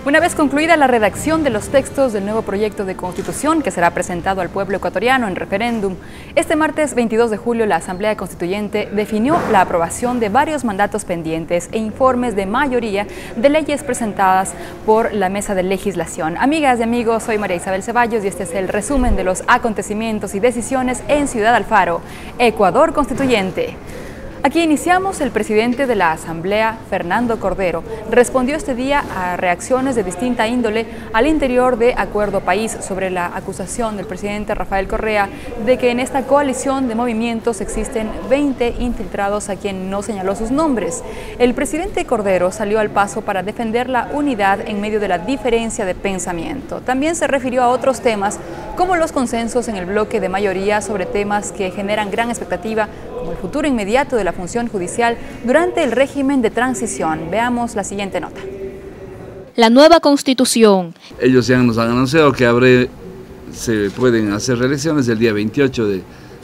Una vez concluida la redacción de los textos del nuevo proyecto de Constitución que será presentado al pueblo ecuatoriano en referéndum, este martes 22 de julio la Asamblea Constituyente definió la aprobación de varios mandatos pendientes e informes de mayoría de leyes presentadas por la Mesa de Legislación. Amigas y amigos, soy María Isabel Ceballos y este es el resumen de los acontecimientos y decisiones en Ciudad Alfaro, Ecuador Constituyente. Aquí iniciamos. El presidente de la Asamblea, Fernando Cordero, respondió este día a reacciones de distinta índole al interior de Acuerdo País sobre la acusación del presidente Rafael Correa de que en esta coalición de movimientos existen 20 infiltrados a quien no señaló sus nombres. El presidente Cordero salió al paso para defender la unidad en medio de la diferencia de pensamiento. También se refirió a otros temas como los consensos en el bloque de mayoría sobre temas que generan gran expectativa, como el futuro inmediato de la función judicial durante el régimen de transición. Veamos la siguiente nota. La nueva Constitución. Ellos ya nos han anunciado que se pueden hacer reelecciones el día 28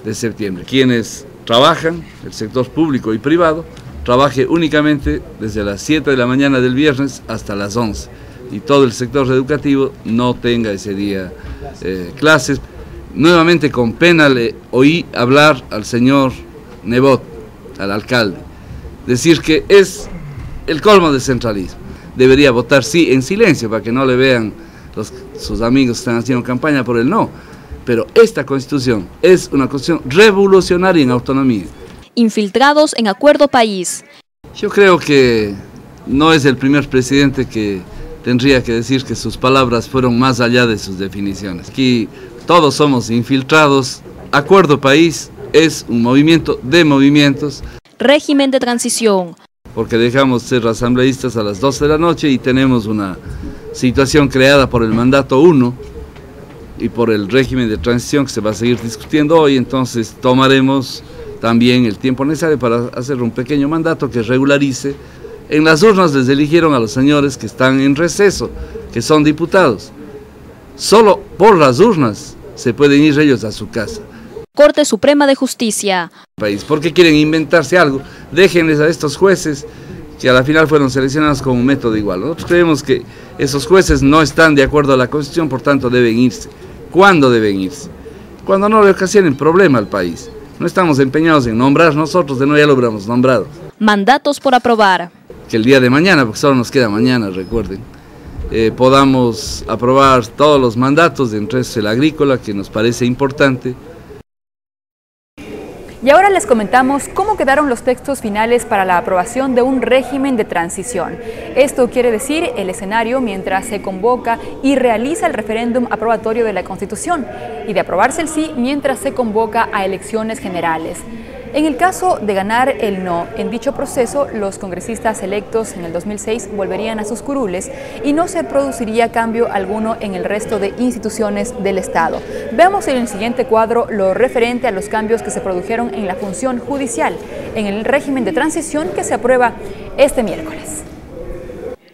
de septiembre. Quienes trabajan, el sector público y privado, trabaje únicamente desde las 7 de la mañana del viernes hasta las 11. Y todo el sector educativo no tenga ese día clases. Nuevamente con pena le oí hablar al señor Nebot, al alcalde, decir que es el colmo de centralismo. Debería votar sí en silencio para que no le vean sus amigos que están haciendo campaña por el no. Pero esta constitución es una constitución revolucionaria en autonomía. Infiltrados en Acuerdo País. Yo creo que no es el primer presidente que tendría que decir que sus palabras fueron más allá de sus definiciones. Aquí todos somos infiltrados. Acuerdo País es un movimiento de movimientos. Régimen de transición. Porque dejamos ser asambleístas a las 12 de la noche y tenemos una situación creada por el mandato 1 y por el régimen de transición que se va a seguir discutiendo hoy. Entonces tomaremos también el tiempo necesario para hacer un pequeño mandato que regularice. En las urnas les eligieron a los señores que están en receso, que son diputados. Solo por las urnas se pueden ir ellos a su casa. Corte Suprema de Justicia. ¿Por qué quieren inventarse algo? Déjenles a estos jueces que a la final fueron seleccionados como un método igual. Nosotros creemos que esos jueces no están de acuerdo a la Constitución, por tanto deben irse. ¿Cuándo deben irse? Cuando no le ocasionen problema al país. No estamos empeñados en nombrar nosotros, de no ya lo hubiéramos nombrado. Mandatos por aprobar. Que el día de mañana, porque solo nos queda mañana, recuerden, podamos aprobar todos los mandatos, entre ellos el agrícola, que nos parece importante. Y ahora les comentamos cómo quedaron los textos finales para la aprobación de un régimen de transición. Esto quiere decir el escenario mientras se convoca y realiza el referéndum aprobatorio de la Constitución y de aprobarse el sí mientras se convoca a elecciones generales. En el caso de ganar el no en dicho proceso, los congresistas electos en el 2006 volverían a sus curules y no se produciría cambio alguno en el resto de instituciones del Estado. Veamos en el siguiente cuadro lo referente a los cambios que se produjeron en la función judicial, en el régimen de transición que se aprueba este miércoles.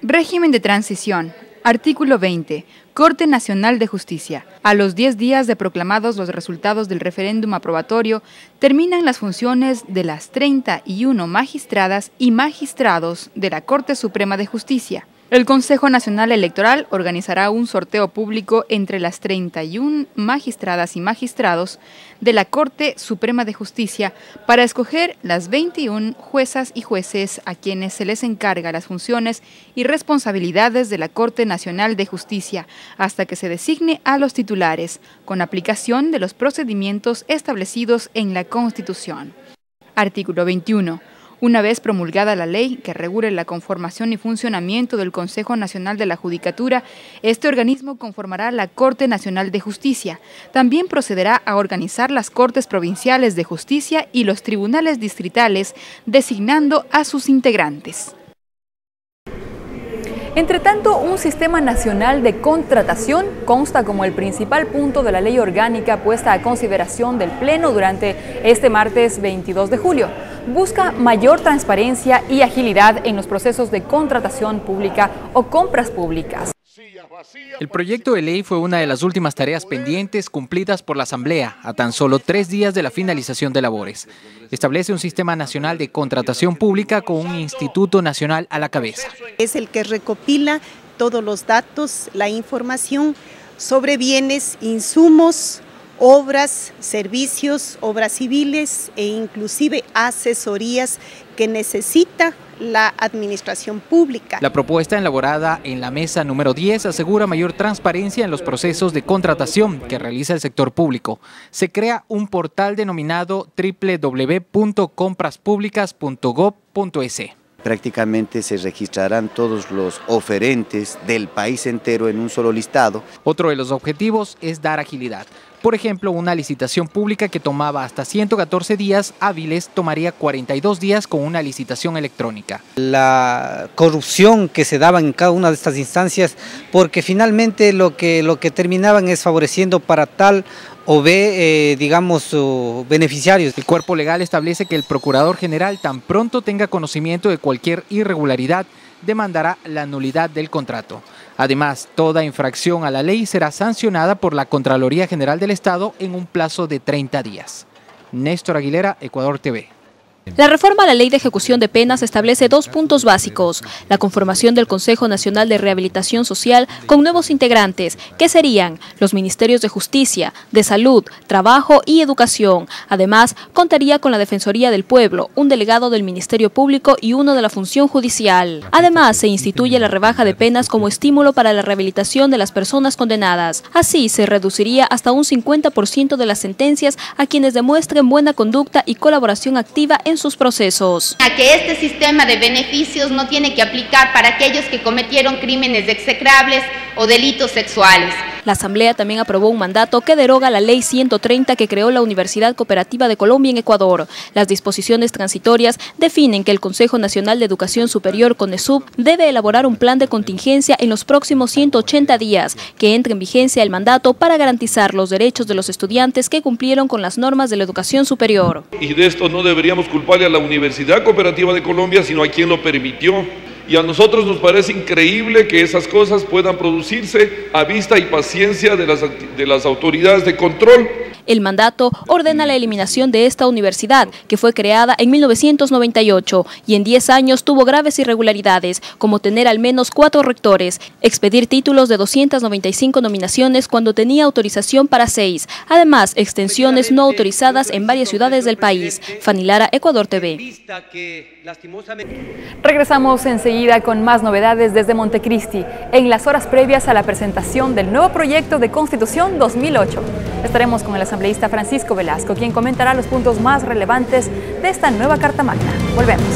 Régimen de transición. Artículo 20. Corte Nacional de Justicia. A los 10 días de proclamados los resultados del referéndum aprobatorio, terminan las funciones de las 31 magistradas y magistrados de la Corte Suprema de Justicia. El Consejo Nacional Electoral organizará un sorteo público entre las 31 magistradas y magistrados de la Corte Suprema de Justicia para escoger las 21 juezas y jueces a quienes se les encarga las funciones y responsabilidades de la Corte Nacional de Justicia hasta que se designe a los titulares, con aplicación de los procedimientos establecidos en la Constitución. Artículo 21. Una vez promulgada la ley que regule la conformación y funcionamiento del Consejo Nacional de la Judicatura, este organismo conformará la Corte Nacional de Justicia. También procederá a organizar las Cortes Provinciales de Justicia y los tribunales distritales, designando a sus integrantes. Entre tanto, un sistema nacional de contratación consta como el principal punto de la ley orgánica puesta a consideración del Pleno durante este martes 22 de julio. Busca mayor transparencia y agilidad en los procesos de contratación pública o compras públicas. El proyecto de ley fue una de las últimas tareas pendientes cumplidas por la Asamblea a tan solo 3 días de la finalización de labores. Establece un sistema nacional de contratación pública con un instituto nacional a la cabeza. Es el que recopila todos los datos, la información sobre bienes, insumos, obras, servicios, obras civiles e inclusive asesorías que necesita la administración pública. La propuesta elaborada en la mesa número 10 asegura mayor transparencia en los procesos de contratación que realiza el sector público. Se crea un portal denominado www.compraspublicas.gov.es. Prácticamente se registrarán todos los oferentes del país entero en un solo listado. Otro de los objetivos es dar agilidad. Por ejemplo, una licitación pública que tomaba hasta 114 días hábiles tomaría 42 días con una licitación electrónica. La corrupción que se daba en cada una de estas instancias, porque finalmente lo que terminaban es favoreciendo para tal o digamos, beneficiarios. El cuerpo legal establece que el Procurador General, tan pronto tenga conocimiento de cualquier irregularidad, demandará la nulidad del contrato. Además, toda infracción a la ley será sancionada por la Contraloría General del Estado en un plazo de 30 días. Néstor Aguilera, Ecuador TV. La reforma a la Ley de Ejecución de Penas establece 2 puntos básicos: la conformación del Consejo Nacional de Rehabilitación Social con nuevos integrantes, que serían los Ministerios de Justicia, de Salud, Trabajo y Educación. Además, contaría con la Defensoría del Pueblo, un delegado del Ministerio Público y uno de la Función Judicial. Además, se instituye la rebaja de penas como estímulo para la rehabilitación de las personas condenadas. Así, se reduciría hasta un 50% de las sentencias a quienes demuestren buena conducta y colaboración activa en sus procesos. Que este sistema de beneficios no tiene que aplicar para aquellos que cometieron crímenes execrables o delitos sexuales. La Asamblea también aprobó un mandato que deroga la Ley 130 que creó la Universidad Cooperativa de Colombia en Ecuador. Las disposiciones transitorias definen que el Consejo Nacional de Educación Superior, CONESUB, debe elaborar un plan de contingencia en los próximos 180 días, que entre en vigencia el mandato para garantizar los derechos de los estudiantes que cumplieron con las normas de la educación superior. Y de esto no deberíamos culparle a la Universidad Cooperativa de Colombia, sino a quien lo permitió. Y a nosotros nos parece increíble que esas cosas puedan producirse a vista y paciencia de las autoridades de control. El mandato ordena la eliminación de esta universidad, que fue creada en 1998 y en 10 años tuvo graves irregularidades, como tener al menos 4 rectores, expedir títulos de 295 nominaciones cuando tenía autorización para 6, además extensiones no autorizadas en varias ciudades del país. Fanny Lara, Ecuador TV. Regresamos enseguida con más novedades desde Montecristi, en las horas previas a la presentación del nuevo proyecto de Constitución 2008. Estaremos con el asambleísta Francisco Velasco, quien comentará los puntos más relevantes de esta nueva Carta Magna. Volvemos.